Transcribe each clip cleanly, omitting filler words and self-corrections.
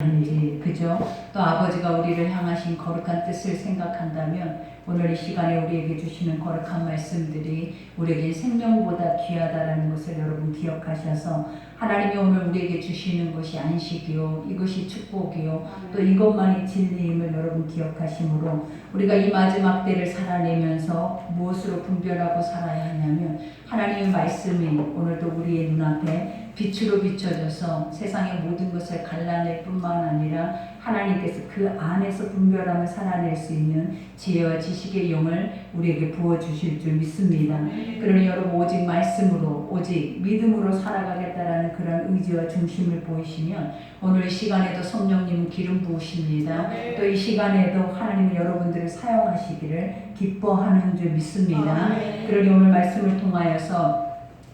하는지, 그죠? 또 아버지가 우리를 향하신 거룩한 뜻을 생각한다면 오늘 이 시간에 우리에게 주시는 거룩한 말씀들이 우리에게 생명보다 귀하다라는 것을 여러분 기억하셔서 하나님이 오늘 우리에게 주시는 것이 안식이요, 이것이 축복이요, 또 이것만이 진리임을 여러분 기억하심으로 우리가 이 마지막 때를 살아내면서 무엇으로 분별하고 살아야 하냐면 하나님의 말씀이 오늘도 우리의 눈앞에 빛으로 비춰져서 세상의 모든 것을 갈라낼 뿐만 아니라 하나님께서 그 안에서 분별함을 살아낼 수 있는 지혜와 지식의 영을 우리에게 부어주실 줄 믿습니다. 그러니 여러분 오직 말씀으로 오직 믿음으로 살아가겠다라는 그런 의지와 중심을 보이시면 오늘 이 시간에도 성령님은 기름 부으십니다. 또 이 시간에도 하나님은 여러분들을 사용하시기를 기뻐하는 줄 믿습니다. 그러니 오늘 말씀을 통하여서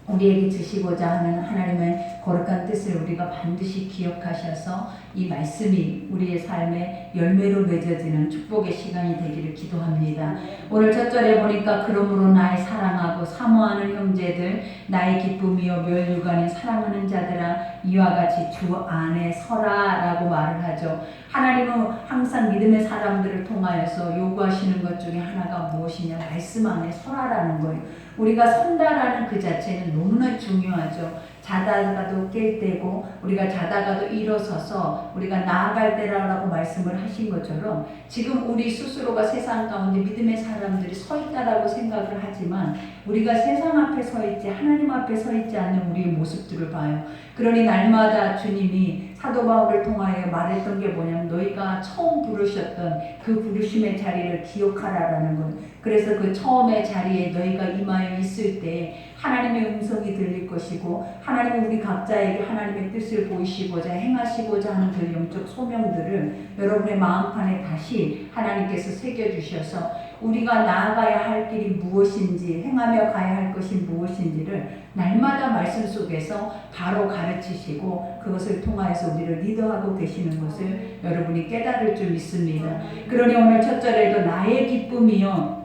우리에게 주시고자 하는 하나님의 거룩한 뜻을 우리가 반드시 기억하셔서 이 말씀이 우리의 삶의 열매로 맺어지는 축복의 시간이 되기를 기도합니다. 오늘 첫 절에 보니까 그러므로 나의 사랑하고 사모하는 형제들 나의 기쁨이요 멸류관이 사랑하는 자들아 이와 같이 주 안에 서라 라고 말을 하죠. 하나님은 항상 믿음의 사람들을 통하여서 요구하시는 것 중에 하나가 무엇이냐, 말씀 안에 서라라는 거예요. 우리가 선다라는 그 자체는 너무나 중요하죠. 자다가도 깰 때고 우리가 자다가도 일어서서 우리가 나아갈 때라고 말씀을 하신 것처럼 지금 우리 스스로가 세상 가운데 믿음의 사람들이 서 있다라고 생각을 하지만 우리가 세상 앞에 서 있지 하나님 앞에 서 있지 않는 우리의 모습들을 봐요. 그러니 날마다 주님이 사도 바울을 통하여 말했던 게 뭐냐면 너희가 처음 부르셨던 그 부르심의 자리를 기억하라라는 것. 그래서 그 처음의 자리에 너희가 임하여 있을 때 하나님의 음성이 들릴 것이고 하나님은 우리 각자에게 하나님의 뜻을 보이시고자 행하시고자 하는 그 영적 소명들을 여러분의 마음판에 다시 하나님께서 새겨주셔서 우리가 나아가야 할 길이 무엇인지 행하며 가야 할 것이 무엇인지를 날마다 말씀 속에서 바로 가르치시고 그것을 통하여서 우리를 리더하고 계시는 것을 여러분이 깨달을 줄 믿습니다. 그러니 오늘 첫 절에도 나의 기쁨이요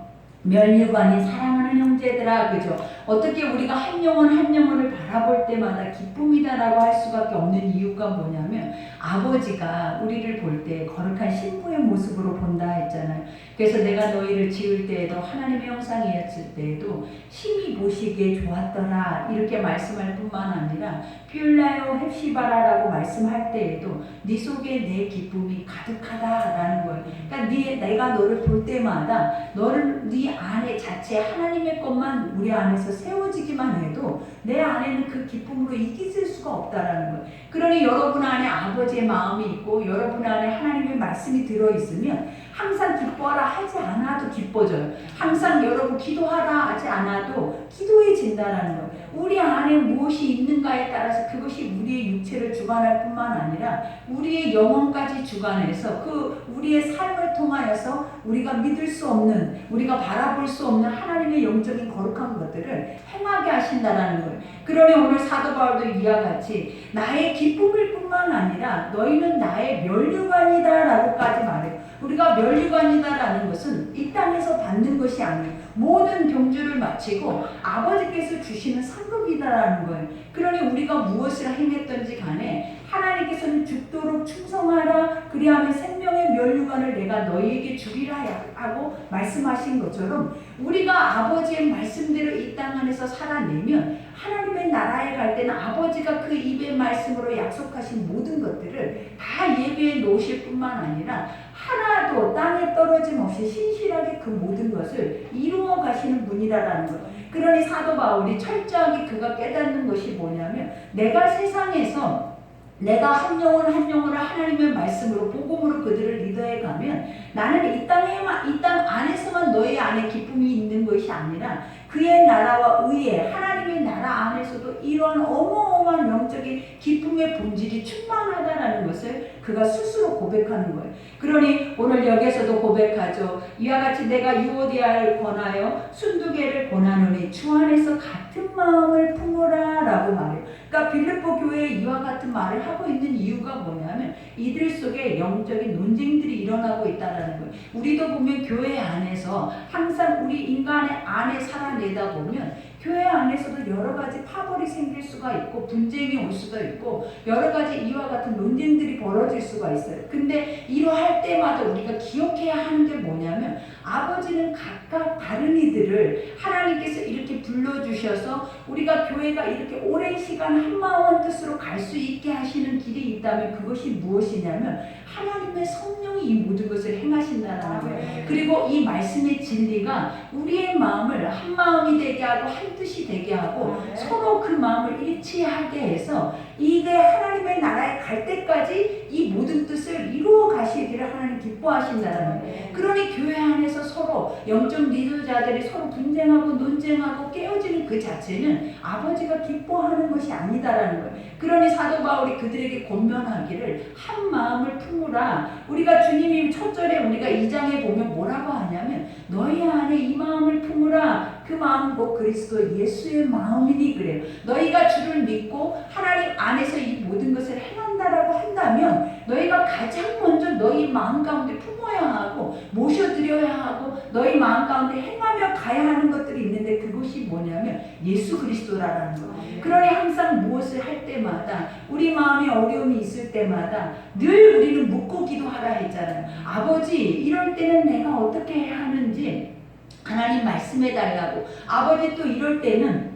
멸류관이 사랑하는 형제들아, 그죠? 어떻게 우리가 한 영혼 한 영혼을 바라볼 때마다 기쁨이다라고 할 수밖에 없는 이유가 뭐냐면 아버지가 우리를 볼 때 거룩한 신부의 모습으로 본다 했잖아요. 그래서 내가 너희를 지을 때에도 하나님의 형상이었을 때에도 심히 보시기에 좋았더라 이렇게 말씀할 뿐만 아니라 퓰라요 헵시바라라고 말씀할 때에도 네 속에 내 기쁨이 가득하다라는 거예요. 그러니까 내가 너를 볼 때마다 너를 네 안에 자체 하나님의 것만 우리 안에서 세워지기만 해도 내 안에는 그 기쁨으로 이기질 수가 없다라는 거예요. 그러니 여러분 안에 아버지의 마음이 있고 여러분 안에 하나님의 말씀이 들어있으면 항상 기뻐하라 하지 않아도 기뻐져요. 항상 여러분 기도하라 하지 않아도 기도해진다라는 거예요. 우리 안에 무엇이 있는가에 따라서 그것이 우리의 육체를 주관할 뿐만 아니라 우리의 영혼까지 주관해서 그 우리의 삶을 통하여서 우리가 믿을 수 없는 우리가 바라볼 수 없는 하나님의 영적인 거룩한 것들을 행하게 하신다라는 거예요. 그러니 오늘 사도 바울도 이와 같이 나의 기쁨일 뿐만 아니라 너희는 나의 멸류관이다라고까지 말해요. 우리가 멸류관이다라는 것은 이 땅에서 받는 것이 아니에요. 모든 경주를 마치고 아버지께서 주시는 상급이다라는 거예요. 그러니 우리가 무엇을 행했던지 간에 하나님께서는 죽도록 충성하라 그리하면 생명의 멸류관을 내가 너희에게 주리라 하고 말씀하신 것처럼 우리가 아버지의 말씀대로 이 땅 안에서 살아내면 하나님의 나라에 갈 때는 아버지가 그 입의 말씀으로 약속하신 모든 것들을 다 예비해 놓으실 뿐만 아니라 하나도 땅에 떨어짐 없이 신실하게 그 모든 것을 이루어 가시는 분이라는 것. 그러니 사도 바울이 철저하게 그가 깨닫는 것이 뭐냐면 내가 세상에서 내가 한 영혼 한 영혼을 하나님의 말씀으로 복음으로 그들을 리더해 가면 나는 이 땅 안에서만 너희 안에 기쁨이 있는 것이 아니라 그의 나라와 의에 하나님의 나라 안에서도 이런 어마어마한 영적인 기쁨의 본질이 충만하다라는 것을 그가 스스로 고백하는 거예요. 그러니 오늘 여기에서도 고백하죠. 이와 같이 내가 유오디아를 권하여 순두개를 권하노니 주 안에서 같은 마음을 품으라 라고 말해요. 그러니까 빌립보 교회에 이와 같은 말을 하고 있는 이유가 뭐냐면 이들 속에 영적인 논쟁들이 일어나고 있다는 거예요. 우리도 보면 교회 안에서 항상 우리 인간의 안에 살아내다 보면 교회 안에서도 여러 가지 파벌이 생길 수가 있고 분쟁이 올 수도 있고 여러 가지 이와 같은 논쟁들이 벌어질 수가 있어요. 근데 이러할 때마다 우리가 기억해야 하는 게 뭐냐면 아버지는 각각 다른 이들을 하나님께서 이렇게 불러주셔서 우리가 교회가 이렇게 오랜 시간 한마음 한뜻으로 갈 수 있게 하시는 길이 있다면 그것이 무엇이냐면 하나님의 성령이 이 모든 것을 행하신다는 거예요. 그리고 이 말씀의 진리가 우리의 마음을 한 마음이 되게 하고 한 뜻이 되게 하고 서로 그 마음을 일치하게 해서 이게 하나님의 나라에 갈 때까지 이 모든 뜻을 이루어 가시기를 하나님 기뻐하신다는 거예요. 그러니 교회 안에서 서로 영적 리더자들이 서로 분쟁하고 논쟁하고 깨어지는 그 자체는 아버지가 기뻐하는 것이 아니다라는 거예요. 그러니 사도 바울이 그들에게 권면하기를 한 마음을 품으라. 우리가 주님이 첫 절에 우리가 2장에 보면 뭐라고 하냐면 너희 안에 이 마음을 품으라. 그 마음은 곧 그리스도 예수의 마음이니 그래요. 너희가 주를 믿고 하나님 안에서 이 모든 것을 행한다라고 한다면 너희가 가장 먼저 너희 마음 가운데 품어야 하고 모셔드려야 하고 너희 마음 가운데 행하며 가야 하는 것들이 있는데 그것이 뭐냐면 예수 그리스도라는 거예요. 그러니 항상 무엇을 할 때마다 우리 마음에 어려움이 있을 때마다 늘 우리는 묻고 기도하라 했잖아요. 아버지 이럴 때는 내가 어떻게 해야 하는지 하나님 말씀해 달라고. 아버지 또 이럴 때는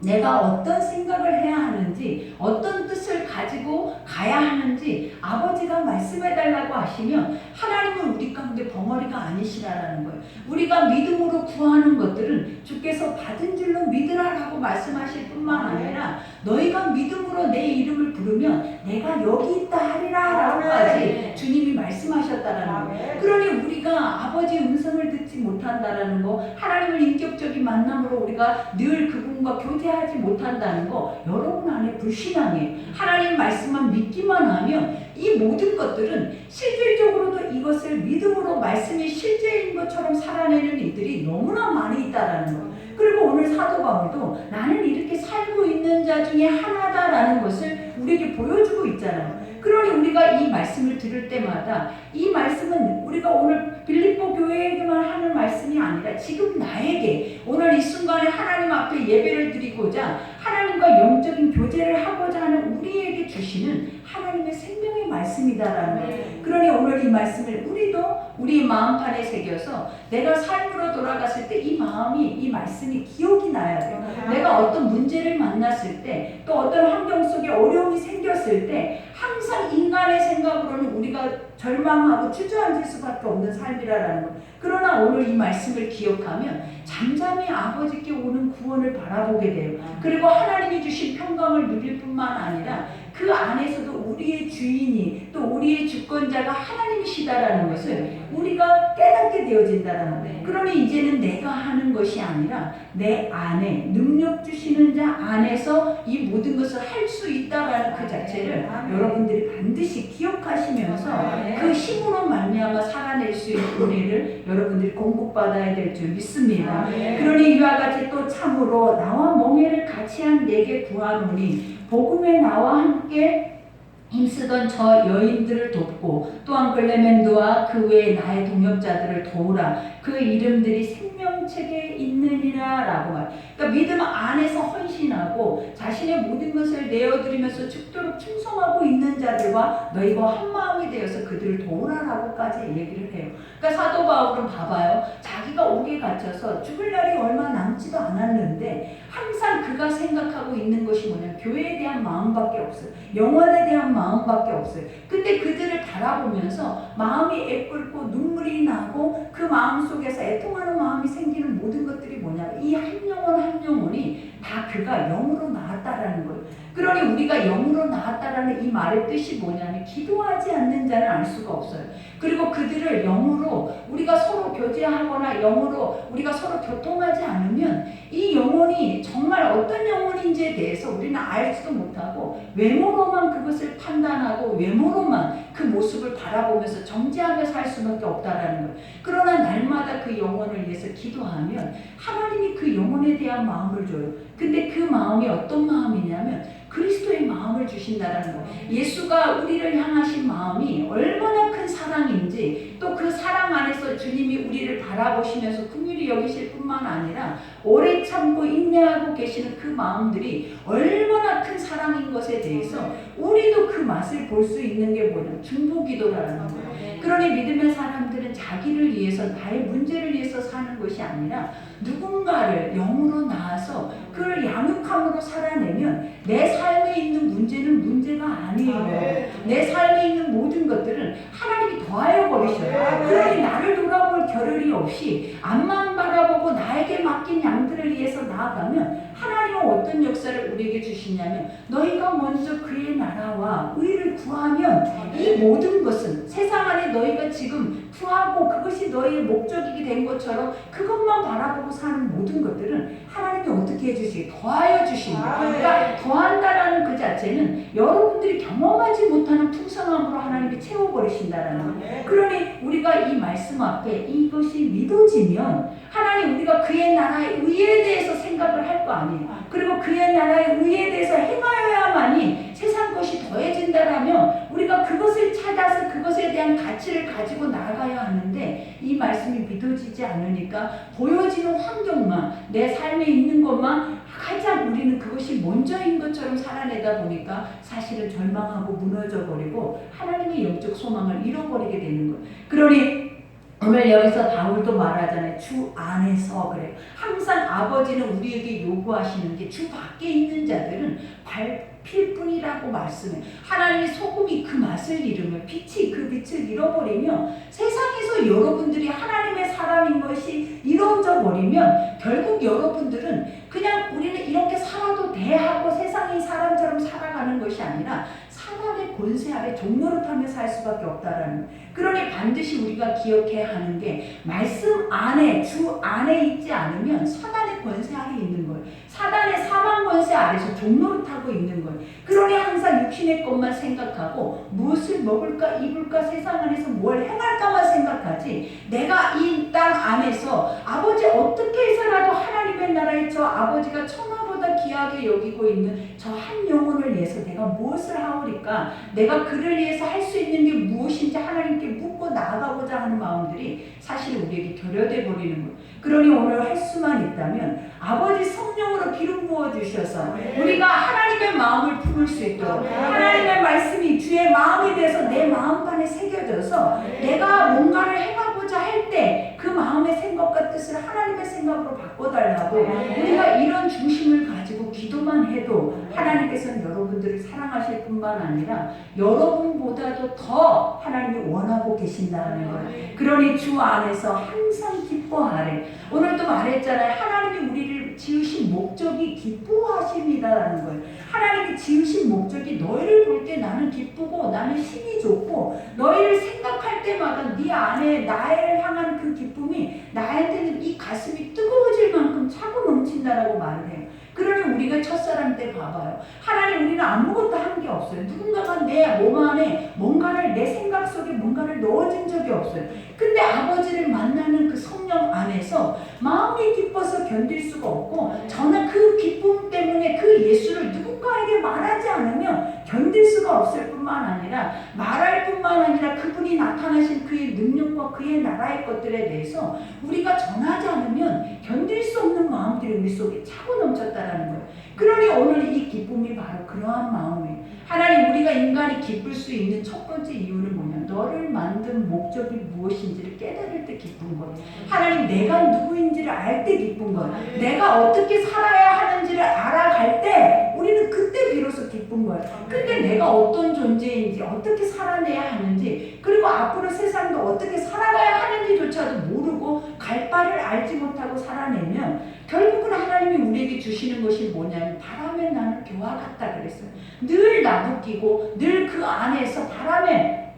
내가 어떤 생각을 해야 하는지 어떤 뜻을 가지고 가야 하는지 아버지가 말씀해 달라고 하시면 하나님은 우리 가운데 벙어리가 아니시라는 거예요. 우리가 믿음으로 구하는 것들은 주께서 받은 줄로 믿으라라고 말씀하실 뿐만 아니라 너희가 믿음으로 내 이름을 부르면 내가 여기 있다 하리라 라고까지 주님이 말씀하셨다라는 거예요. 그러니 우리가 아버지 음성을 듣지 못한다라는 거, 하나님을 인격적인 만남으로 우리가 늘 그분과 교제하지 못한다는 거 여러분 안에 불신앙이에요. 하나님 말씀만 믿기만 하면 이 모든 것들은 실질적으로도 이것을 믿음으로 말씀이 실제인 것처럼 살아내는 이들이 너무나 많이 있다라는 거예요. 그리고 오늘 사도 바울도 나는 이렇게 살고 있는 자 중에 하나다라는 것을 우리에게 보여주고 있잖아요. 그러니 우리가 이 말씀을 들을 때마다 이 말씀은 우리가 오늘 빌립보 교회에게만 하는 말씀이 아니라 지금 나에게 오늘 이 순간에 하나님 앞에 예배를 드리고자 하나님과 영적인 교제를 하고자 하는 우리에게 주시는 하나님의 생명의 말씀이다라는 거예요. 그러니 오늘 이 말씀을 우리도 우리 마음판에 새겨서 내가 삶으로 돌아갔을 때 이 마음이 이 말씀이 기억이 나야 돼요. 내가 어떤 문제를 만났을 때 또 어떤 환경 속에 어려움이 생겼을 때 항상 인간의 생각으로는 우리가 절망하고 주저앉을 수밖에 없는 삶이라는 것. 그러나 오늘 이 말씀을 기억하면 잠잠히 아버지께 오는 구원을 바라보게 돼요. 그리고 하나님이 주신 평강을 누릴 뿐만 아니라 그 안에서도 우리의 주인이 또 우리의 주권자가 하나님이시다라는 것을 우리가 깨닫게 되어진다라는 거예요. 그러니 이제는 내가 하는 것이 아니라 내 안에 능력 주시는 자 안에서 이 모든 것을 할 수 있다라는 그 자체를 여러분들이 반드시 기억하시면서 그 힘으로 말미암아 살아낼 수 있는 은혜를 여러분들이 공급받아야 될 줄 믿습니다. 그러니 이와 같이 또 참으로 나와 멍에를 같이 한 내게 구하노니 복음에 나와 함께 힘쓰던 저 여인들을 돕고 또한 클레멘도와 그 외에 나의 동역자들을 도우라. 그 이름들이 생명책에 있느니라 라고 말. 그러니까 믿음 안에서 헌신하고 자신의 모든 것을 내어드리면서 죽도록 충성하고 있는 자들과 너희가 한 마음이 되어서 그들을 도우라라고까지 얘기를 해요. 그러니까 사도 바울은 봐봐요. 자기가 옥에 갇혀서 죽을 날이 얼마 남지도 않았는데 항상 그가 생각하고 있는 것이 뭐냐면 교회에 대한 마음밖에 없어요. 영혼에 대한 마음밖에 없어요. 근데 그들을 바라보면서 마음이 애끓고 눈물이 나고 그 마음 속에서 애통하는 마음이 생기는 모든 것들이 뭐냐면 이 한 영혼 한 영혼이 다 그가 영으로 나왔다라는 거예요. 그러니 우리가 영으로 나왔다라는 이 말의 뜻이 뭐냐면 기도하지 않는 자는 알 수가 없어요. 그리고 그들을 영으로 우리가 서로 교제하거나 영으로 우리가 서로 교통하지 않으면 이 영혼이 정말 어떤 영혼인지에 대해서 우리는 알지도 못하고 외모로만 그것을 판단하고 외모로만 그 모습을 바라보면서 정죄하며 살 수밖에 없다라는 거예요. 그러나 날마다 그 영혼을 위해서 기도하면 하나님이 그 영혼에 대한 마음을 줘요. 근데 그 마음이 어떤 마음이냐면 그리스도의 마음을 주신다라는 거예요. 예수가 우리를 향하신 마음이 얼마나 큰 사랑인지 또 그 사랑 안에서 주님이 우리를 바라보시면서 긍휼히 여기실 뿐만 아니라 오래 참고 인내하고 계시는 그 마음들이 얼마나 큰 사랑인 것에 대해서 우리도 그 맛을 볼 수 있는 게 뭐냐? 중보기도라는 거예요. 그러니 믿음의 사람들은 자기를 위해서, 나의 문제를 위해서 사는 것이 아니라 누군가를 영으로 낳아서 그를 양육함으로 살아내면 내 삶에 있는 문제는 문제가 아니에요. 내 삶에 있는 모든 것들은 하나님이 더하여 버리셔요. 그러니 나를 돌아볼 겨를이 없이 앞만 바라보고 나에게 맡긴 양들을 위해서 나아가면 하나님은 어떤 역사를 우리에게 주시냐면, 너희가 먼저 그의 나라와 의를 구하면 이 모든 것은 세상 안에 너희가 지금 구하고 그것이 너희의 목적이 된 것처럼 그것만 바라보고 사는 모든 것들은 하나님이 어떻게 해주시게? 더하여 주신다. 그러니까 더한다라는 그 자체는 여러분들이 경험하지 못하는 풍성함으로 하나님이 채워버리신다라는 거예요. 그러니 우리가 이 말씀 앞에 이것이 믿어지면 하나님, 우리가 그의 나라의 의에 대해서 생각을 할 거 아니에요. 그리고 그의 나라의 의에 대해서 행하여야만이 세상 것이 더해진다라면 우리가 그것을 찾아서 그것에 대한 가치를 가지고 나아가야 하는데, 이 말씀이 믿어지지 않으니까 보여지는 환경만, 내 삶에 있는 것만 가장 우리는 그것이 먼저인 것처럼 살아내다 보니까 사실은 절망하고 무너져버리고 하나님의 영적 소망을 잃어버리게 되는 거예요. 그러니 오늘 여기서 바울도 말하잖아요. 주 안에서 그래요. 항상 아버지는 우리에게 요구하시는 게 주 밖에 있는 자들은 밟힐 뿐이라고 말씀해요. 하나님의 소금이 그 맛을 잃으면, 빛이 그 빛을 잃어버리면, 세상에서 여러분들이 하나님의 사람인 것이 이루어져 버리면 결국 여러분들은 그냥 우리는 이렇게 살아도 돼 하고 세상의 사람처럼 살아가는 것이 아니라 사단의 권세 아래 종노릇하며 살 수밖에 없다라는 거예요. 그러니 반드시 우리가 기억해야 하는 게, 말씀 안에, 주 안에 있지 않으면 사단의 권세 아래 있는 거예요. 사단의 사망 권세 아래서 종노릇하고 있는 거예요. 그러니 항상 육신의 것만 생각하고 무엇을 먹을까 입을까 세상 안에서 뭘 행할까만 생각하지, 내가 이 땅 안에서 아버지 어떻게 해서라도 하나님의 나라에 저 아버지가 천하보다 귀하게 여기고 있는 저 한 영혼을 위해서 내가 무엇을 하오리까, 내가 그를 위해서 할 수 있는 게 무엇인지 하나님께 묻고 나아가고자 하는 마음들이 사실 우리에게 결여돼 버리는 거예요. 그러니 오늘 할 수만 있다면 아버지 성령으로 기름 부어주셔서 우리가 하나님의 마음을 품을 수 있도록, 하나님의 말씀이 주의 마음에 대해서 내 마음판에 새겨져서 내가 뭔가를 행하고자 할 때 그 마음의 생각과 뜻을 하나님의 생각으로 바꿔달라고, 우리가 이런 중심을 가지고 기도만 해도 하나님께서는 여러분들을 사랑하실 뿐만 아니라 여러분보다도 더 하나님이 원하고 계신다는 거예요. 그러니 주 안에서 항상 기뻐하래. 오늘도 말했잖아요. 하나님이 우리를 지으신 목적이 기뻐하심이다라는 거예요. 하나님이 지으신 목적이 너희를 볼 때 나는 기쁘고 나는 힘이 좋고, 너희를 생각할 때마다 네 안에 나를 향한 그 기쁨이 나한테는 이 가슴이 뜨거워질 만큼 차고 넘친다라고 말을 해요. 그러니 우리가 첫사랑 때 봐봐요. 하나님, 우리는 아무것도 한 게 없어요. 누군가가 내 몸 안에 뭔가를, 내 생각 속에 뭔가를 넣어준 적이 없어요. 근데 아버지를 만나는 그 성령 안에서 마음이 기뻐서 견딜 수가 없고, 저는 그 기쁨 때문에 그 예수를 누군가에게 말하지 않으면 견딜 수가 없을 뿐만 아니라, 말할 뿐만 아니라 그분이 나타나신 그의 능력과 그의 나라의 것들에 대해서 우리가 전하지 않으면 견딜 수 없는 마음들이 우리 속에 차고 넘쳤다라는 거예요. 그러니 오늘 이 기쁨이 바로 그러한 마음이에요. 하나님, 우리가 인간이 기쁠 수 있는 첫 번째 이유는 뭐냐? 너를 만든 목적이 무엇인지를 깨달을 때 기쁜 거예요. 하나님, 내가 누구인지를 알 때 기쁜 거예요. 내가 어떻게 살아야 하는지를 알아갈 때 우리는 그때 비로소 기쁜 거예요. 근데 내가 어떤 존재인지, 어떻게 살아내야 하는지, 그리고 앞으로 세상도 어떻게 살아가야 하는지조차도 모르고 갈 바를 알지 못하고 살아내면 결국은 하나님이 우리에게 주시는 것이 뭐냐면, 바람에 나는 교와 같다 그랬어요. 늘 나부끼고 늘 그 안에서 바람에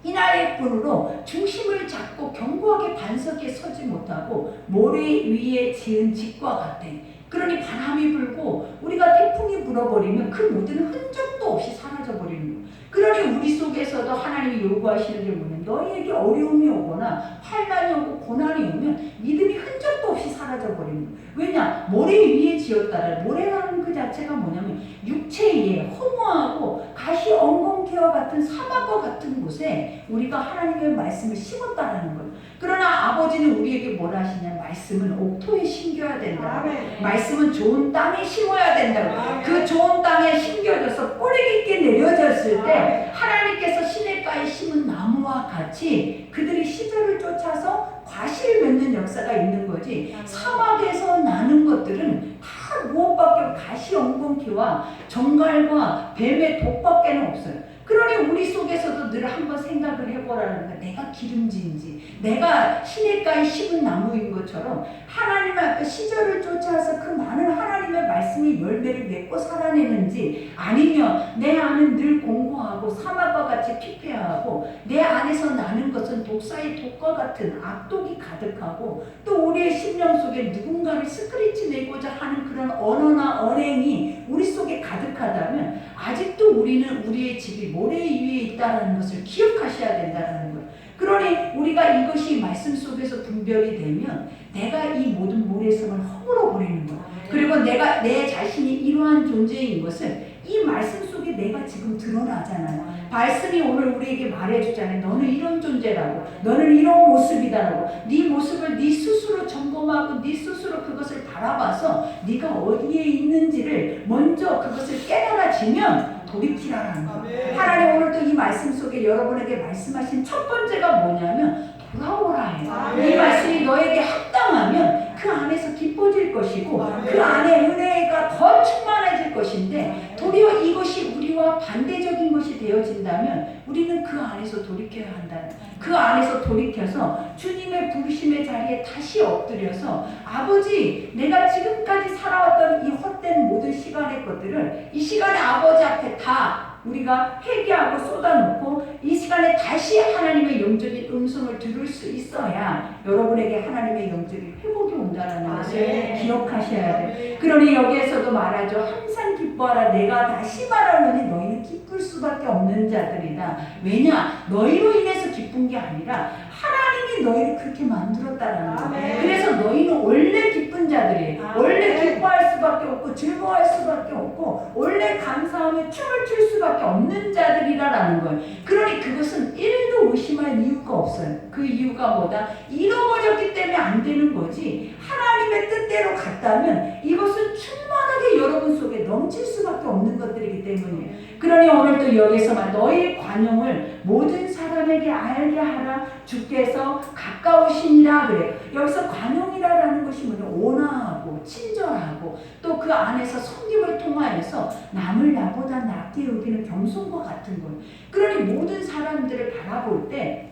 이나의 뿔으로 중심을 잡고 견고하게 반석에 서지 못하고 모래 위에 지은 집과 같아. 그러니 바람이 불고 우리가 태풍이 불어버리면 그 모든 흔적도 없이 사라져버리는 거예요. 그러니 우리 속에서도 하나님이 요구하시는 게 뭐냐면, 너희에게 어려움이 오거나 환난이 오고 고난이 오면 믿음이 흔적도 없이 사라져버리는 거예요. 왜냐? 모래 위에 지었다는, 모래라는 그 그 자체가 뭐냐면 육체의 허무하고 가시 엉겅퀴와 같은 사막과 같은 곳에 우리가 하나님의 말씀을 심었다라는 거예요. 그러나 아버지는 우리에게 뭐라 하시냐? 말씀은 옥토에 심겨야 된다. 말씀은 좋은 땅에 심어야 된다. 그 좋은 땅에 심겨져서 뿌리 깊게 내려졌을 때 하나님께서 시냇가에 심은 나무와 같이 그들이 시절을 쫓아서 과실을 맺는 역사가 있는 거지. 사막에서 나는 것들은 다 무엇밖에 가시 엉겅퀴와 정갈과 뱀의 독밖에는 없어요. 그러니 우리 속에서도 늘 한번 생각을 해보라는 거야. 내가 기름진지, 내가 시냇가에 심은 나무인 것처럼 하나님 앞에 시절을 쫓아서 그 많은 하나님의 말씀이 열매를 맺고 살아내는지, 아니면 내 안은 늘 공고하고 사막과 같이 피폐하고 내 안에서 나는 것은 독사의 독과 같은 악독이 가득하고 또 우리의 심령 속에 누군가를 스크래치 내고자 하는 그런 언어나 언행이 우리 속에 가득하다면 아직도 우리는 우리의 집이 모래 위에 있다는 것을 기억하셔야 된다는 거예요. 그러니 우리가 이것이 말씀 속에서 분별이 되면 내가 이 모든 모래성을 허물어 버리는 거예요. 그리고 내가 내 자신이 이러한 존재인 것을 이 말씀 속에 내가 지금 드러나잖아요. 말씀이 오늘 우리에게 말해주잖아요. 너는 이런 존재라고, 너는 이런 모습이다라고. 네 모습을 네 스스로 점검하고 네 스스로 그것을 바라봐서 네가 어디에 있는지를 먼저 그것을 깨달아지면 돌이키라는 거예요. 하나님 오늘도 이 말씀 속에 여러분에게 말씀하신 첫 번째가 뭐냐면 돌아오라 해요. 이 말씀이 너에게 합당하면 그 안에서 기뻐질 것이고 그 안에 은혜가 더 충만해질 것인데, 도리어 이것이 우리와 반대적인 것이 되어진다면 우리는 그 안에서 돌이켜야 한다는, 그 안에서 돌이켜서 주님의 부르심의 자리에 다시 엎드려서 아버지, 내가 지금까지 살아왔던 이 헛된 모든 시간의 것들을 이 시간에 아버지 앞에 다 우리가 회개하고 쏟아놓고 이 시간에 다시 하나님의 영적인 음성을 들을 수 있어야 여러분에게 하나님의 영적인 회복이 온다는 것을 기억하셔야 돼요. 그러니 여기에서도 말하죠. 항상 기뻐하라. 내가 다시 말하노니 너희는 기쁠 수밖에 없는 자들이다. 왜냐? 너희로 인해서 기쁜 게 아니라 하나님이 너희를 그렇게 만들었다는 거예요. 그래서 너희는 원래 기쁜 자들이에요. 원래 기뻐할 수밖에 없고 즐거워할 수밖에 없고 원래 감사하며 춤을 출 수밖에 없는 자들이라는 거예요. 그러니 그것은 1도 의심할 이유가 없어요. 그 이유가 뭐다? 잃어버렸기 때문에 안 되는 거지, 하나님의 뜻대로 갔다면 이것은 충만하게 여러분 속에 넘칠 수밖에 없는 것들이기 때문이에요. 그러니 오늘도 여기서만 너희의 관용을 모든 사람에게 알게 하라. 주께서 가까우시니라 그래요. 여기서 관용이라는 것이 뭐냐? 온화하고 친절하고 또 그 안에서 섬김을 통하여서 남을 나보다 낫게 여기는 겸손과 같은 거예요. 그러니 모든 사람들을 바라볼 때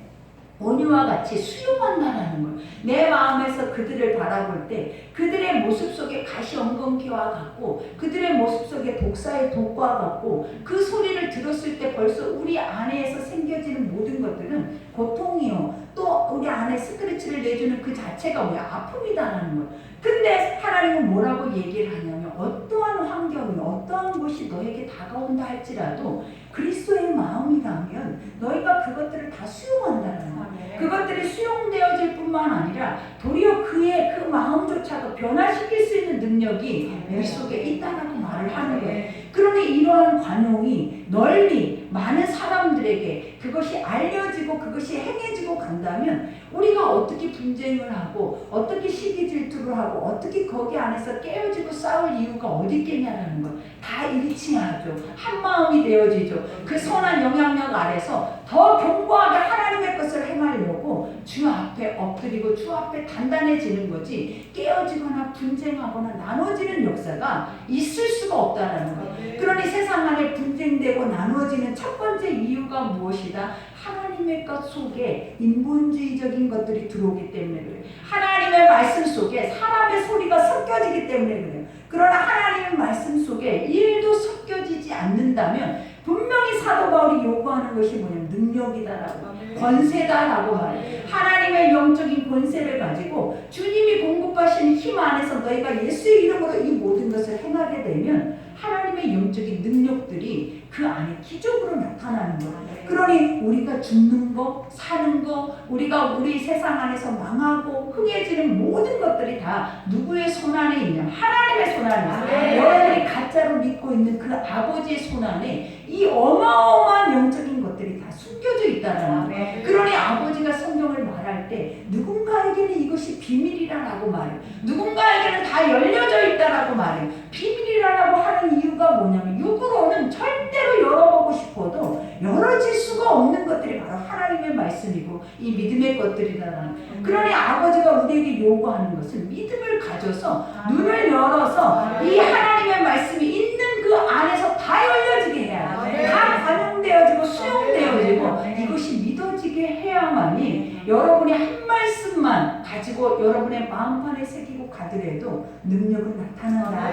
온유와 같이 수용한다라는 거예요. 내 마음에서 그들을 바라볼 때 그들의 모습 속에 가시 엉겅퀴와 같고 그들의 모습 속에 독사의 독과 같고 그 소리를 들었을 때 벌써 우리 안에서 생겨지는 모든 것들은 고통이요, 또 우리 안에 스크래치를 내주는 그 자체가 뭐야? 아픔이다라는 거예요. 근데 하나님은 뭐라고 얘기를 하냐면 어떠한 환경이 어떠한 것이 너에게 다가온다 할지라도 그리스도의 마음이라면 너희가 그것들을 다 수용한다는 거예요. 그것들이 수용되어질 뿐만 아니라 도리어 그의 그 마음조차도 변화시킬 수 있는 능력이 우리 속에 있다라고 말을 하는 거예요. 그러니 이러한 관용이 널리 많은 사람들에게 그것이 알려지고 그것이 행해지고 간다면 우리가 어떻게 분쟁을 하고 어떻게 시기 질투를 하고 어떻게 거기 안에서 깨어지고 싸울 이유가 어디 있겠냐라는 것, 다 일치하죠. 한 마음이 되어지죠. 그 선한 영향력 아래서 더 견고하게 하나님의 것을 행하려고 주 앞에 엎드리고 주 앞에 단단해지는 거지, 깨어지거나 분쟁하거나 나눠지는 역사가 있을 수가 없다라는 거예요. 그러니 세상 안에 분쟁되고 나눠지는 첫 번째 이유가 무엇이다? 하나님의 것 속에 인본주의적인 것들이 들어오기 때문에 그래요. 하나님의 말씀 속에 사람의 소리가 섞여지기 때문에 그래요. 그러나 하나님의 말씀 속에 일도 섞여지지 않는다면 분명히 사도 바울이 요구하는 것이 뭐냐면 능력이다라고, 권세다라고 말해요. 하나님의 영적인 권세를 가지고 주님이 공급하시는 힘 안에서 너희가 예수의 이름으로 이 모든 것을 행하게 되면 하나님의 영적인 능력들이 그 안에 기적으로 나타나는 거예요. 그러니 우리가 죽는 거, 사는 거, 우리가 우리 세상 안에서 망하고 흥해지는 모든 것들이 다 누구의 손 안에 있냐? 하나님의 손 안에 있어요. 여러분이 가짜로 믿고 있는 그 아버지의 손 안에 이 어마어마한 영적인 것들이 다 숨겨져 있다는 거예요. 그러니 아버지가 성경을 말할 때 누군가에게는 이것이 비밀이라고 말해요. 누군가에게는 다 열려져 있다라고 말해요. 비밀이라고 하는 이유가 뭐냐면 육으로는 절대로 열어보고 싶어도 열어질 수가 없는 것들이 바로 하나님의 말씀이고 이 믿음의 것들이라는. 그러니 아버지가 우리에게 요구하는 것은 믿음을 가져서 눈을 열어서 이 하나님의 말씀이 있는 그 안에서 다 열려지게 해야 돼. 다 반영되어지고 수용되어지고 이것이 믿어지게 해야만이 여러분이 한 말씀만 가지고 여러분의 마음판에 새기고 가더라도 능력은 나타난다.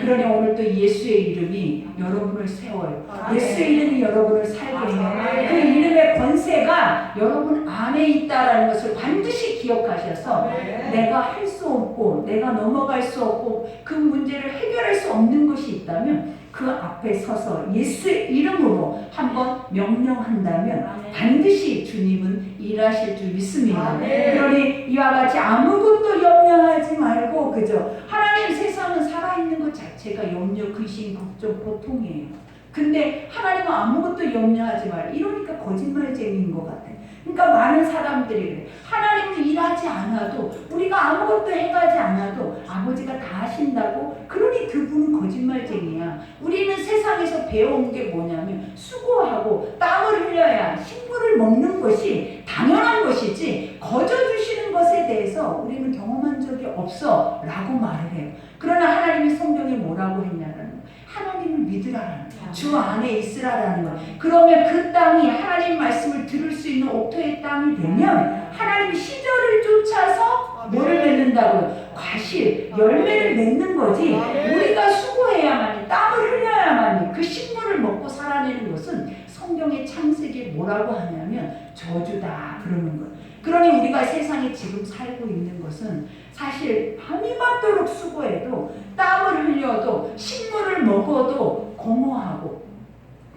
그러니 오늘 또 예수의 이름이 여러분을 세워요. 예수의 이름이 여러분을 살게 해요. 그 이름의 권세가 여러분 안에 있다라는 것을 반드시 기억하셔서 내가 할 수 없고 내가 넘어갈 수 없고 그 문제를 해결할 수 없는 것이 있다면 그 앞에 서서 예수의 이름으로 한번 명령한다면 반드시 주님은 일하실 줄 믿습니다. 그러니 이와 같이 아무것도 염려하지 말고 그저 하나님 세상은 살아있는 것 자체가 염려, 근심, 걱정, 고통이에요. 근데 하나님은 아무것도 염려하지 말. 이러니까 거짓말쟁이인 것 같아요. 그러니까 많은 사람들이 그래. 하나님은 일하지 않아도 우리가 아무것도 해가지 않아도 아버지가 다 하신다고. 그러니 그분은 거짓말쟁이야. 우리는 세상에서 배워온 게 뭐냐면 수고하고 땀을 흘려야 식물을 먹는 것이 당연한 것이지 거저주시는 것에 대해서 우리는 경험한 적이 없어 라고 말을 해요. 그러나 하나님이 성경에 뭐라고 했냐는 거예요. 하나님을 믿으라라는 거예요. 주 안에 있으라라는 거예요. 그러면 그 땅이 하나님 말씀을 들을 수 있는 옥토의 땅이 되면 하나님이 시절을 쫓아서 뭐를 맺는다고요? 과실, 열매를 맺는 거지. 우리가 수고해야만이, 땀을 흘려야만이 그 식물을 먹고 살아내는 것은 성경의 창세기에 뭐라고 하냐면 저주다 그러는 거예요. 그러니 우리가 세상에 지금 살고 있는 것은 사실 밤이 맞도록 수고해도 땀을 흘려도 식물을 먹어도 공허하고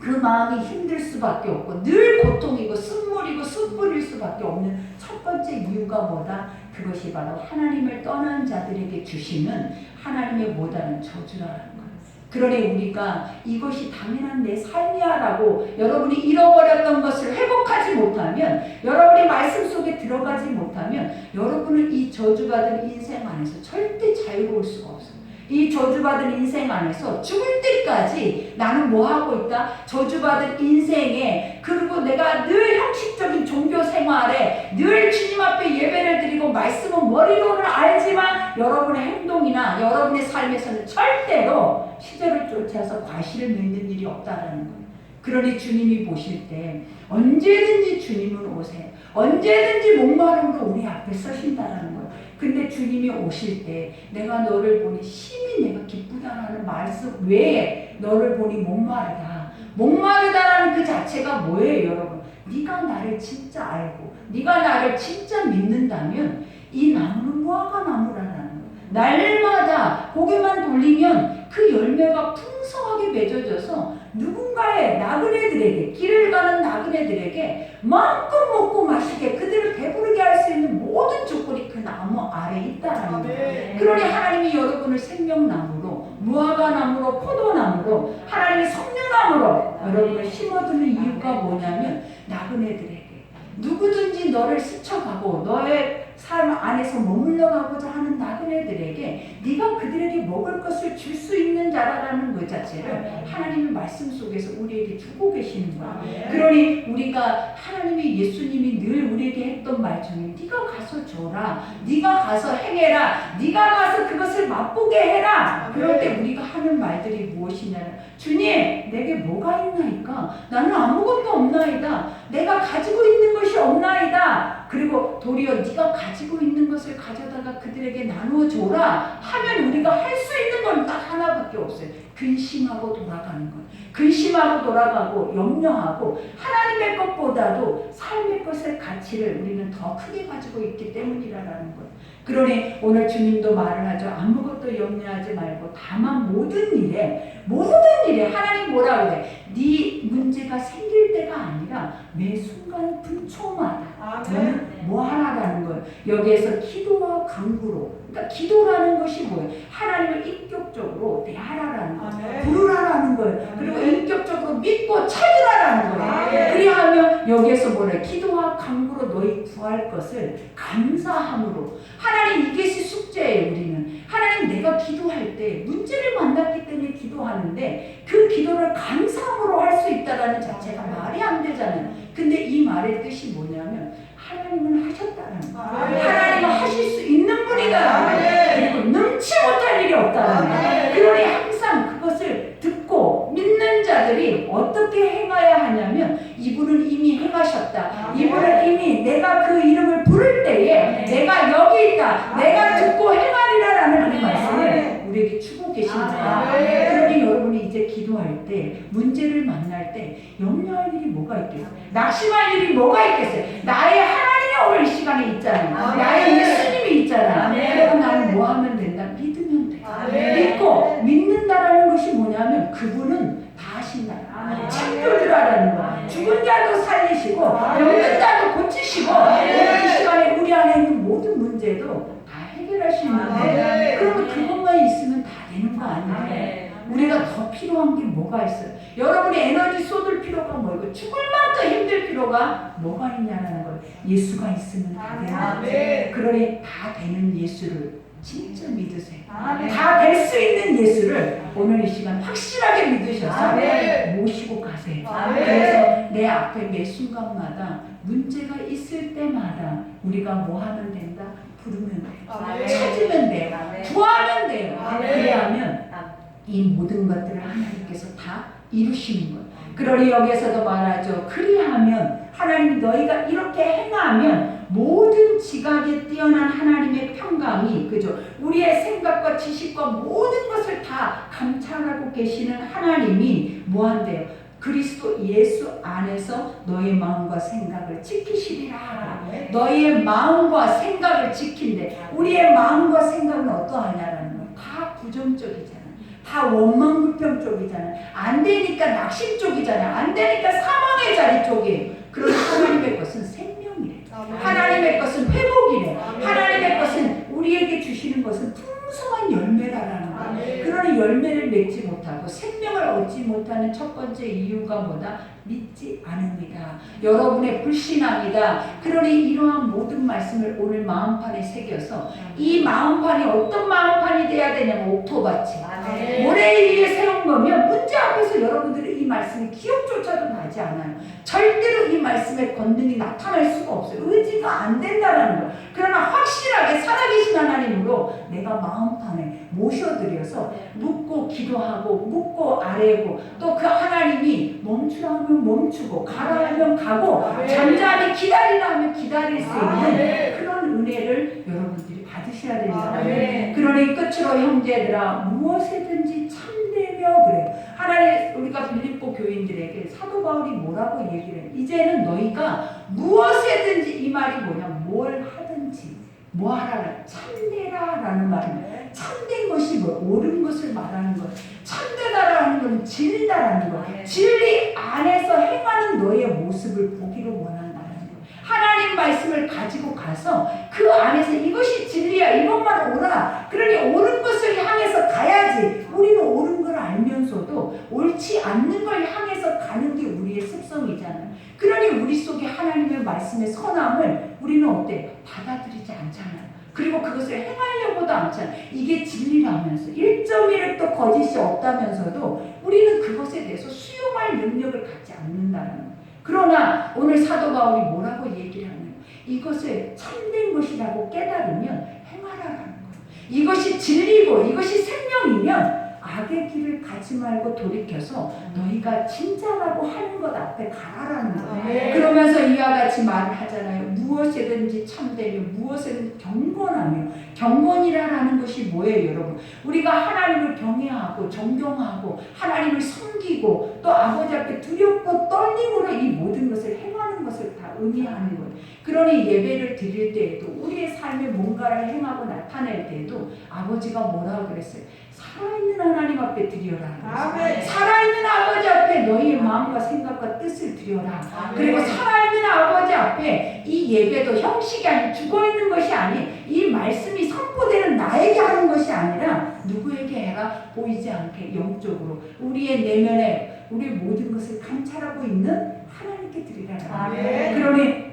그 마음이 힘들 수밖에 없고 늘 고통이고 쓴물이고 숯불일 수밖에 없는 첫 번째 이유가 뭐다? 그것이 바로 하나님을 떠난 자들에게 주시는 하나님의 못하는 저주라는 거예요. 그러니 우리가 이것이 당연한 내 삶이야라고 여러분이 잃어버렸던 것을 회복하지 못하면 여러분이 말씀 속에 들어가지 못하면 여러분은 이 저주받은 인생 안에서 절대 자유로울 수가 없어요. 이 저주받은 인생 안에서 죽을 때까지 나는 뭐 하고 있다? 저주받은 인생에 그리고 내가 늘 형식적인 종교 생활에 늘 주님 앞에 예배를 드리고 말씀은 머리로는 알지만 여러분의 행동이나 여러분의 삶에서는 절대로 시절을 쫓아서 과실을 맺는 일이 없다라는 거예요. 그러니 주님이 보실 때 언제든지 주님은 오세요. 언제든지 목마름으로 우리 앞에 서신다라는 거예요. 근데 주님이 오실 때 내가 너를 보니 심히 내가 기쁘다라는 말씀 외에 너를 보니 목마르다. 목마르다라는 그 자체가 뭐예요, 여러분? 네가 나를 진짜 알고 네가 나를 진짜 믿는다면 이 나무는 무화과 나무라는 거예요. 날마다 고개만 돌리면 그 열매가 풍성하게 맺어져서 누군가의 나그네들에게 길을 가는 나그네들에게 마음껏 먹고 마시게 그들을 배부르게 할 수 있는 모든 조건이 그 나무 아래에 있다라는 거예요. 그러니 하나님이 여러분을 생명나무로 무화과나무로 포도나무로 하나님의 석류나무로 여러분을 심어두는 이유가 뭐냐면 나그네들에게 누구든지 너를 스쳐가고 너의 삶 안에서 머물러가고자 하는 나그네들에게 네가 그들에게 먹을 것을 줄 수 있는 자라는 것 자체를 하나님의 말씀 속에서 우리에게 주고 계시는 거예요. 그러니 우리가 하나님이 예수님이 늘 우리에게 했던 말 중에 네가 가서 줘라, 네가 가서 행해라, 네가 가서 그것을 맛보게 해라. 그럴 때 우리가 하는 말들이 무엇이냐면 주님 내게 뭐가 있나이까? 나는 아무것도 없나이다. 내가 가지고 있는 것이 없나이다. 그리고 도리어 네가 가지고 있는 것을 가져다가 그들에게 나누어 줘라 하면 우리가 할 수 있는 건 딱 하나밖에 없어요. 근심하고 돌아가는 것. 근심하고 돌아가고 염려하고 하나님의 것보다도 삶의 것의 가치를 우리는 더 크게 가지고 있기 때문이라는 것. 그러니 오늘 주님도 말을 하죠. 아무것도 염려하지 말고 다만 모든 일에 하나님 뭐라 그래? 네 문제가 생길 때가 아니라 매 순간 분초마다 너는 뭐 하라라는 거예요. 여기에서 기도와 간구로, 그러니까 기도라는 것이 뭐예요? 하나님을 인격적으로 대하라라는 거예요. 부르라라는 거예요. 그리고 인격적으로 믿고 찾으라라는 거예요. 그리하면 여기에서 뭐래? 기도와 간구로 너희 구할 것을 감사함으로. 하나님 이것이 숙제예요. 우리는 하나님 내가 기도할 때 문제를 만났기 때문에 기도하는데 그 기도를 감사함으로 할 수 있다라는 자체가 말이 안 되잖아요. 근데 이 말의 뜻이 뭐냐면 하나님은 하셨다는 거예요. 하나님은 하실 수 있는 분이다. 그리고 능치 못할 일이 없다는 거예요. 그러니 항상 그것을 듣고 믿는 자들이 어떻게 행해야 하냐면 이분은 이미 행하셨다. 이분은 이미 내가 그 이름을 부를 때에 내가 여기 있다. 내가 듣고 행하리라라는 그 말씀을 우리에게 주고 계십니다. 그러니 여러분이 이제 기도할 때 문제를 만날 때 염려할 일이 뭐가 있겠어요? 낙심할 일이 뭐가 있겠어요? 나의 하나님이 오늘 이 시간에 있잖아요. 나의 예수님이 있잖아요. 그럼 나는 뭐 하면 된다? 믿으면 돼. 믿고 믿는다라는 것이 뭐냐면 그분은 다 하신다. 창조주라는 거. 죽은 자도 살리시고 병든 자도 고치시고 오늘 이 시간에 우리 안에 있는 모든 문제도 다 해결할 수 있는데 그러면 그것만 있으면 다 되는 거 아니에요? 우리가 더 필요한 게 뭐가 있어요? 여러분이 에너지 쏟을 필요가 뭐고 죽을 만큼 힘들 필요가 뭐가 있냐는 거예요. 예수가 있으면 다 되는 거예요. 그러니 다 되는 예수를 진짜 믿으세요. 다 될 수 있는 예수를 오늘 이 시간 확실하게 믿으셔서 모시고 가세요. 그래서 내 앞에 매 순간마다 문제가 있을 때마다 우리가 뭐 하면 된다? 부르면 돼요. 찾으면 돼요. 구하면 돼요. 그래야면 이 모든 것들을 하나님께서 다 이루시는 거예요. 그러니 여기에서도 말하죠. 그리하면 하나님 너희가 이렇게 행하면 모든 지각에 뛰어난 하나님의 평강이 그죠? 우리의 생각과 지식과 모든 것을 다 감찰하고 계시는 하나님이 뭐한대요? 그리스도 예수 안에서 너의 마음과 생각을 지키시리라. 너의 마음과 생각을 지킨대. 우리의 마음과 생각은 어떠하냐라는 거예요. 다 부정적이잖아요. 다 원망불평 쪽이잖아요. 안 되니까 낙심 쪽이잖아요. 안 되니까 사망의 자리 쪽이에요. 그러나 하나님의 것은 생명이래. 하나님의 것은 회복이래. 하나님의 것은 우리에게 주시는 것은 풍성한 열매라는 거예요. 그러니 열매를 맺지 못하고 생명을 얻지 못하는 첫 번째 이유가 뭐다? 믿지 않습니다. 여러분의 불신앙이다. 그러니 이러한 모든 말씀을 오늘 마음판에 새겨서 이 마음판이 어떤 마음판이 돼야 되냐면 옥토밭이 모래 위에 세운 거면 문제 앞에서 여러분들의 이 말씀이 기억조차도 나지 않아요. 절대로 이 말씀의 권능이 나타날 수가 없어요. 의지가 안 된다는 거예요. 그러나 확실하게 살아계신 하나님으로 내가 마음판에 모셔드려서 묻고 기도하고 묻고 아뢰고 또 그 하나님이 멈추라 하면 멈추고 가라 하면 가고 잠잠히 기다리라 하면 기다릴 수 있는 그런 은혜를 여러분들이 받으셔야 된다. 그러니 끝으로 형제들아 무엇이든지 참되며 그래요. 하나님 우리가 빌립보 교인들에게 사도 바울이 뭐라고 얘기를 해요? 이제는 너희가 무엇이든지 이 말이 뭐냐? 뭘 하든지 뭐 하라라 참되라라는 말입니다. 참된 것이 뭐 옳은 것을 말하는 것. 참되다라는 건 진리다라는 것. 진리 안에서 행하는 너의 모습을 보기를 원한다는 것. 하나님 말씀을 가지고 가서 그 안에서 이것이 진리야. 이것만 옳아. 그러니 옳은 것을 향해서 가야지. 우리는 옳은 걸 알면서도 옳지 않는 걸 향해서 가는 게 우리의 습성이잖아요. 그러니 우리 속에 하나님의 말씀의 선함을 우리는 어때? 받아들이지 않잖아요. 그리고 그것을 행하려고도 않잖아요. 이게 진리라면서 1.1도 거짓이 없다면서도 우리는 그것에 대해서 수용할 능력을 갖지 않는다는 거예요. 그러나 오늘 사도 바울이 뭐라고 얘기를 하냐면 이것을 참된 것이라고 깨달으면 행하라라는 거예요. 이것이 진리고 이것이 생명이면 악의 길을 가지 가지 말고 돌이켜서 너희가 진짜라고 하는 것 앞에 가라라는 거예요. 네. 그러면서 이와 같이 말을 하잖아요. 무엇이든지 참되며 무엇이든 경건하며. 경건이라는 것이 뭐예요, 여러분? 우리가 하나님을 경외하고 존경하고 하나님을 섬기고 또 아버지 앞에 두렵고 떨림으로 이 모든 것을 행하는 것을 다 의미하는 거예요. 그러니 예배를 드릴 때에도 우리의 삶에 뭔가를 행하고 나타낼 때에도 아버지가 뭐라고 그랬어요? 살아있는 하나님 앞에 드려라. 아멘. 살아있는 아버지 앞에 너희의 마음과 생각과 뜻을 드려라. 아멘. 그리고 살아있는 아버지 앞에 이 예배도 형식이 아닌 죽어있는 것이 아닌 이 말씀이 선포되는 나에게 하는 것이 아니라 누구에게 해가 보이지 않게 영적으로 우리의 내면에 우리 모든 것을 감찰하고 있는 하나님께 드리라. 아멘. 그러니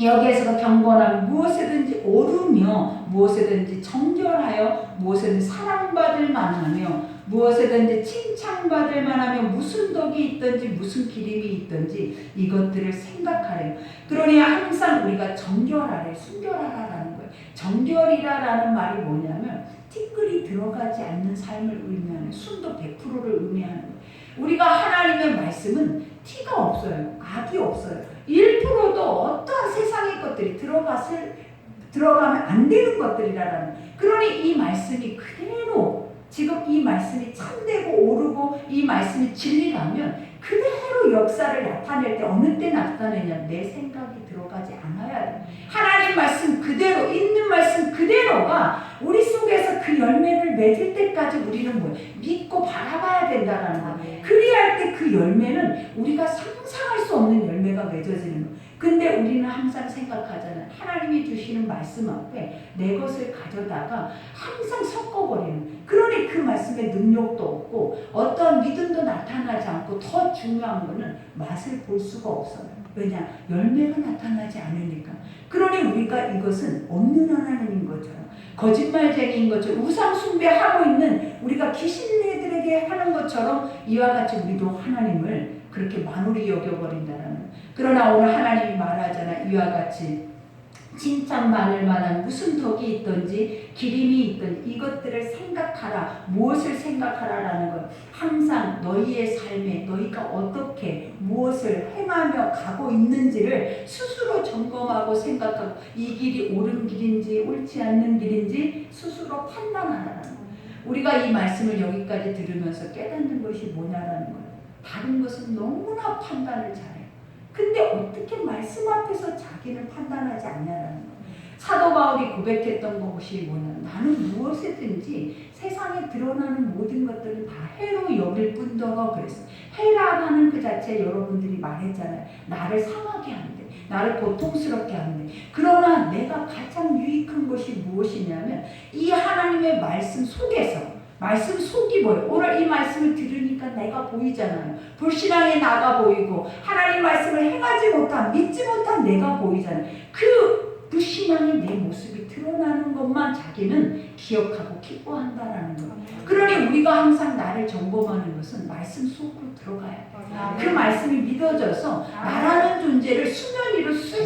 여기에서도 경건하면 무엇이든지 오르며 무엇이든지 정결하여 무엇이든지 사랑받을 만하며 무엇이든지 칭찬받을 만하며 무슨 덕이 있든지 무슨 기림이 있든지 이것들을 생각하래요. 그러니 항상 우리가 정결하래, 순결하라라는 거예요. 정결이라라는 말이 뭐냐면 티끌이 들어가지 않는 삶을 의미하는 순도 100%를 의미하는 거예요. 우리가 하나님의 말씀은 티가 없어요. 악이 없어요. 1%도 어떠한 세상의 것들이 들어가면 안 되는 것들이라는. 그러니 이 말씀이 그대로 지금 이 말씀이 참되고 오르고 이 말씀이 진리라면 그대로 역사를 나타낼 때 어느 때 나타내냐? 내 생각이 들어가지 않아야 돼. 하나님 말씀 그대로 있는 말씀 그대로가 우리 속에서 그 열매를 맺을 때까지 우리는 뭐예요? 믿고 바라봐야 된다는 거예요. 그리할 때 그 열매는 우리가 상상할 수 없는 열매가 맺어지는 거예요. 근데 우리는 항상 생각하잖아요. 하나님이 주시는 말씀 앞에 내 것을 가져다가 항상 섞어버리는. 그러니 그 말씀에 능력도 없고 어떤 믿음도 나타나지 않고 더 중요한 거는 맛을 볼 수가 없어요. 왜냐? 열매가 나타나지 않으니까. 그러니 우리가 이것은 없는 하나님인 것처럼 거짓말쟁이인 것처럼 우상 숭배하고 있는 우리가 귀신네들에게 하는 것처럼 이와 같이 우리도 하나님을 그렇게 만홀히 여겨버린다라는. 그러나 오늘 하나님이 말하잖아. 이와 같이 칭찬받을 만한 무슨 덕이 있든지 기림이 있든지 이것들을 생각하라. 무엇을 생각하라라는 것. 항상 너희의 삶에 너희가 어떻게 무엇을 행하며 가고 있는지를 스스로 점검하고 생각하고 이 길이 옳은 길인지 옳지 않는 길인지 스스로 판단하라는 것. 우리가 이 말씀을 여기까지 들으면서 깨닫는 것이 뭐냐라는 거예요. 다른 것은 너무나 판단을 잘해요. 근데 어떻게 말씀 앞에서 자기는 판단하지 않냐라는 거예요. 사도 바울이 고백했던 것이 뭐냐면 나는 무엇이든지 세상에 드러나는 모든 것들은 다 해로 여길 뿐더러 그랬어요. 해라는 그 자체 여러분들이 말했잖아요. 나를 상하게 한대. 나를 고통스럽게 하는데 그러나 내가 가장 유익한 것이 무엇이냐면 이 하나님의 말씀 속에서 말씀 속이 뭐예요? 오늘 이 말씀을 들으니까 내가 보이잖아요. 불신앙에 나가 보이고 하나님 말씀을 행하지 못한 믿지 못한 내가 보이잖아요. 그 불신앙의 내 모습이 드러나는 것만 자기는 기억하고 기뻐한다라는 거예요. 그러니 우리가 항상 나를 점검하는 것은 말씀 속으로 들어가야 돼요. 그 말씀이 믿어져서 나라는 존재를 수면 위로 쑥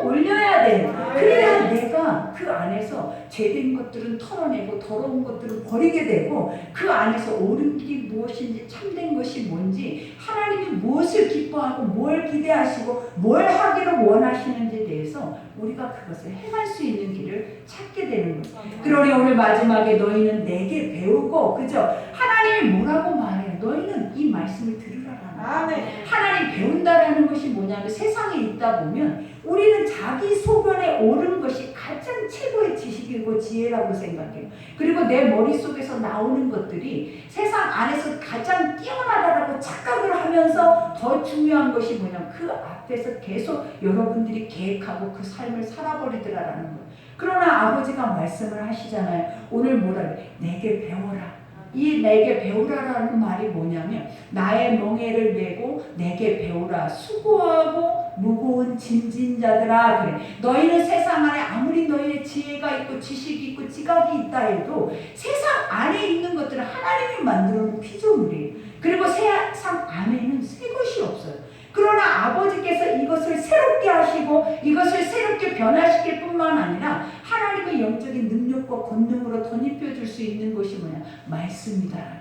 올려야 돼요. 그래야 내가 그 안에서 죄된 것들은 털어내고 더러운 것들은 버리게 되고 그 안에서 옳은 길이 무엇인지 참된 것이 뭔지 하나님이 무엇을 기뻐하고 뭘 기대하시고 뭘 하기를 원하시는지에 대해서 우리가 그것을 행할 수 있는 길을 찾게 되는 거예요. 그러니 오늘 마지막에 너희는 내게 배우고 그죠? 하나님이 뭐라고 말해요? 너희는 이 말씀을 들으라라는 거예요. 하나님 배운다라는 것이 뭐냐면 세상에 있다 보면 우리는 자기 소견에 옳은 것이 가장 최고의 지식이고 지혜라고 생각해요. 그리고 내 머릿속에서 나오는 것들이 세상 안에서 가장 뛰어나다라고 착각을 하면서 더 중요한 것이 뭐냐면 그 앞에서 계속 여러분들이 계획하고 그 삶을 살아버리더라라는 거예요. 그러나 아버지가 말씀을 하시잖아요. 오늘 뭐라 그래? 내게 배워라. 이 내게 배우라라는 말이 뭐냐면 나의 멍에를 메고 내게 배우라. 수고하고 무거운 짐진 자들아 그래. 너희는 세상 안에 아무리 너희의 지혜가 있고 지식이 있고 지각이 있다 해도 세상 안에 있는 것들은 하나님이 만들어 놓은 피조물이에요. 그리고 세상 안에는 새 것이 없어요. 그러나 아버지께서 이것을 새롭게 하시고 이것을 새롭게 변화시킬 뿐만 아니라 하나님의 영적인 능력과 권능으로 덧입혀 줄 수 있는 것이 뭐냐? 말씀이다라는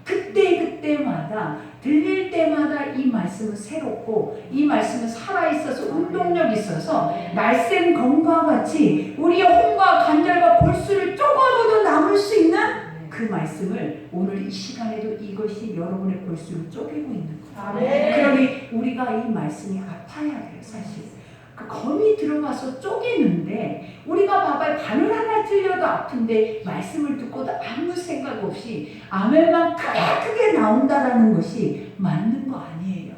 거예요. 그때마다 들릴 때마다 이 말씀은 새롭고 이 말씀은 살아있어서 운동력 있어서 날쌘 검과 같이 우리의 혼과 관절과 골수를 쪼개고도 남을 수 있는 그 말씀을 오늘 이 시간에도 이것이 여러분의 골수를 쪼개고 있는 거예요. 그러니 우리가 이 말씀이 아파야 돼요. 사실 그 검이 들어가서 쪼개는데 우리가 봐봐요. 바늘 하나 찔려도 아픈데 말씀을 듣고도 아무 생각 없이 아멘만 크게 나온다라는 것이 맞는 거 아니에요.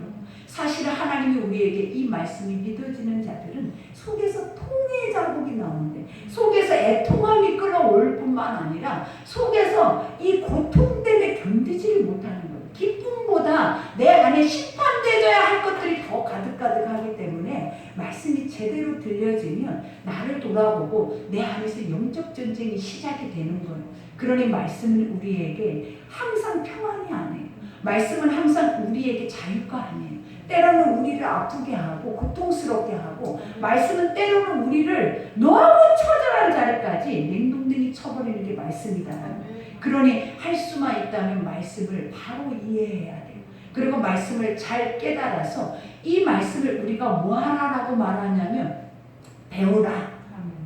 사실은 하나님이 우리에게 이 말씀이 믿어지는 자들은 속에서 통의 자국이 나오는데 속에서 애통함이 끌어올 뿐만 아니라 속에서 이 고통 때문에 견디지를 못하는 거예요. 기쁨보다 내 안에 심판되어야 할 것들이 더 가득가득하기 때문에 말씀이 제대로 들려지면 나를 돌아보고 내 안에서 영적 전쟁이 시작이 되는 거예요. 그러니 말씀은 우리에게 항상 평안이 아니에요. 말씀은 항상 우리에게 자유가 아니에요. 때로는 우리를 아프게 하고 고통스럽게 하고 말씀은 때로는 우리를 너무 처절한 자리까지 냉동댕이 쳐버리는 게 말씀이다. 그러니 할 수만 있다면 말씀을 바로 이해해야 돼요. 그리고 말씀을 잘 깨달아서 이 말씀을 우리가 뭐하라라고 말하냐면 배우라.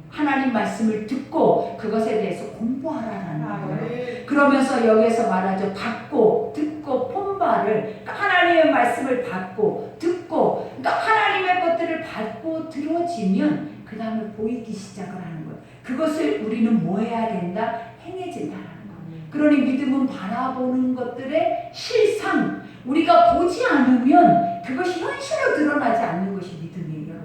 하나님 말씀을 듣고 그것에 대해서 공부하라라는 거예요. 그러면서 여기서 말하죠. 받고 듣고 폰바를 그러니까 하나님의 말씀을 받고 듣고 그러니까 하나님의 것들을 받고 들어지면 그 다음에 보이기 시작을 하는 거예요. 그것을 우리는 뭐 해야 된다? 행해진다라는 거예요. 그러니 믿음은 바라보는 것들의 실상 우리가 보지 않으면 그것이 현실로 드러나지 않는 것이 믿음이에요.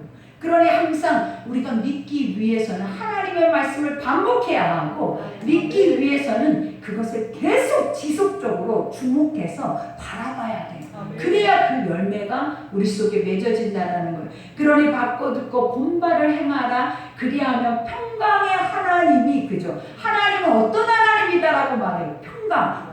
그러니 항상 우리가 믿기 위해서는 하나님의 말씀을 반복해야 하고 믿기 위해서는 그것을 계속 지속적으로 주목해서 바라봐야 돼요. 그래야 그 열매가 우리 속에 맺어진다는 거예요. 그러니 받고 듣고 본바를 행하라. 그리하면 평강의 하나님이 그죠. 하나님은 어떤 하나님이다라고 말해요.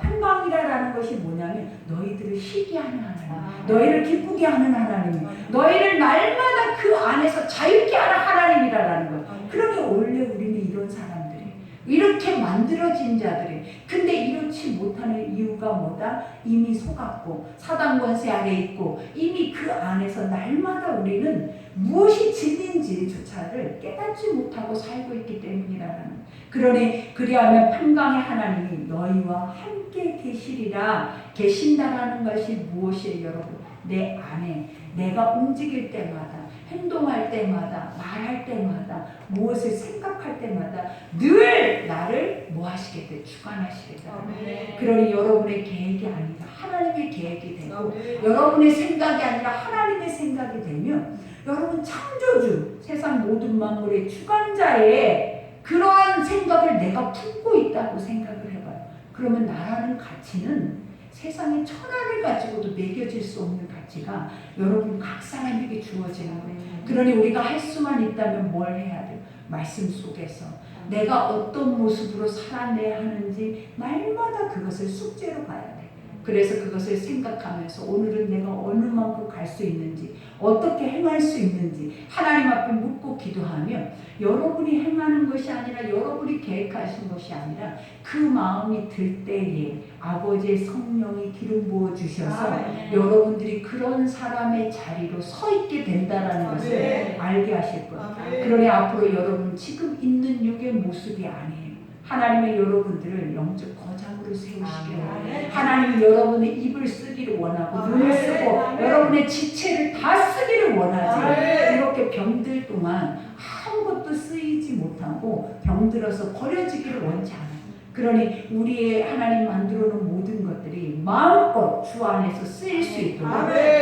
평강이라는 것이 뭐냐면 너희들을 쉬게 하는 하나님, 너희를 기쁘게 하는 하나님, 너희를 날마다 그 안에서 자유케 하는 하나님이라는 거예요. 그러니 원래 우리는 이런 사람들이 이렇게 만들어진 자들이 근데 이렇지 못하는 이유가 뭐다? 이미 속았고 사단 권세 아래 있고 이미 그 안에서 날마다 우리는 무엇이 진리인지조차를 깨닫지 못하고 살고 있기 때문이라는. 그러니 그리하면 평강의 하나님이 너희와 함께 계신다라는 것이 무엇이에요, 여러분? 내 안에 내가 움직일 때마다 행동할 때마다 말할 때마다 무엇을 생각할 때마다 늘 나를 뭐 하시겠대? 주관하시겠다. 그러니 여러분의 계획이 아니라 하나님의 계획이 되고 여러분의 생각이 아니라 하나님의 생각이 되면 여러분 창조주 세상 모든 만물의 주관자의 그러한 생각을 내가 품고 있다고 생각을 해봐요. 그러면 나라는 가치는 세상의 천하를 가지고도 매겨질 수 없는 가치가 여러분 각 사람에게 주어지는 거예요. 그러니 우리가 할 수만 있다면 뭘 해야 돼요? 말씀 속에서 내가 어떤 모습으로 살아내야 하는지 날마다 그것을 숙제로 봐야 돼요. 그래서 그것을 생각하면서 오늘은 내가 어느 만큼 갈 수 있는지 어떻게 행할 수 있는지 하나님 앞에 묻고 기도하면 여러분이 행하는 것이 아니라 여러분이 계획하신 것이 아니라 그 마음이 들 때에 아버지의 성령이 기름 부어 주셔서 여러분들이 그런 사람의 자리로 서 있게 된다라는 것을 알게 하실 거예요. 그러니 앞으로 여러분 지금 있는 육의 모습이 아니에요. 하나님의 여러분들을 영적 거장으로 세우시기를 하나님이 여러분의 입을 쓰기를 원하고 눈을 쓰고 여러분의 지체를 다 쓰기를 원하지 이렇게 병들 동안 아무것도 쓰이지 못하고 병들어서 버려지기를 원치 않아요. 그러니 우리의 하나님 만들어 놓은 모든 것들이 마음껏 주 안에서 쓰일 수 있도록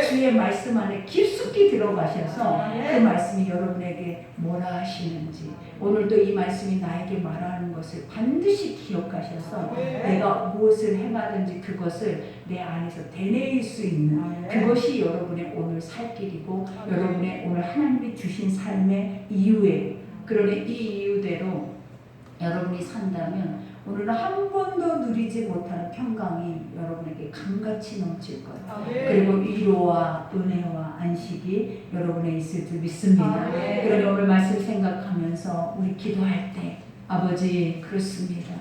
주의 말씀 안에 깊숙이 들어가셔서 그 말씀이 여러분에게 뭐라 하시는지 오늘도 이 말씀이 나에게 말하는 것을 반드시 기억하셔서 내가 무엇을 행하든지 그것을 내 안에서 되뇌일 수 있는 그것이 여러분의 오늘 살 길이고 여러분의 오늘 하나님이 주신 삶의 이유예요. 그러니 이 이유대로 여러분이 산다면 오늘은 한 번도 누리지 못하는 평강이 여러분에게 강같이 넘칠 거예요. 그리고 위로와 은혜와 안식이 여러분에 있을 줄 믿습니다. 그러니 오늘 말씀 생각하면서 우리 기도할 때 아버지 그렇습니다.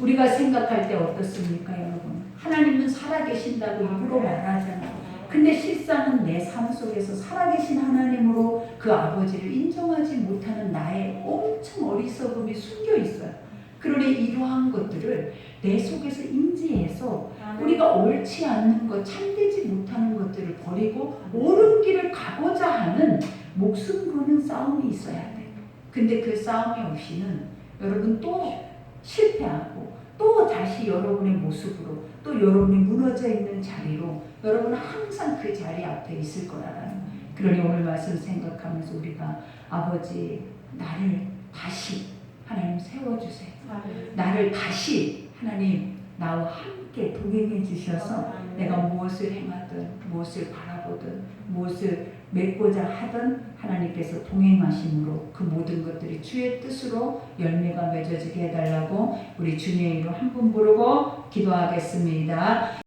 우리가 생각할 때 어떻습니까 여러분? 하나님은 살아계신다고 입으로 말하잖아. 근데 실상은 내 삶 속에서 살아계신 하나님으로 그 아버지를 인정하지 못하는 나의 엄청 어리석음이 숨겨 있어요. 그러니 이러한 것들을 내 속에서 인지해서 우리가 옳지 않는 것, 참되지 못하는 것들을 버리고 옳은 길을 가고자 하는 목숨 거는 싸움이 있어야 돼. 근데 그 싸움이 없이는 여러분 또 실패하고 또 다시 여러분의 모습으로 또 여러분이 무너져 있는 자리로 여러분은 항상 그 자리 앞에 있을 거라는 거예요. 그러니 오늘 말씀 생각하면서 우리가 아버지 나를 다시 하나님 세워주세요. 나를 다시 하나님 나와 함께 동행해 주셔서 내가 무엇을 행하든 무엇을 바라보든 무엇을 맺고자 하든 하나님께서 동행하심으로 그 모든 것들이 주의 뜻으로 열매가 맺어지게 해달라고 우리 주님의 이름 한 분 부르고 기도하겠습니다.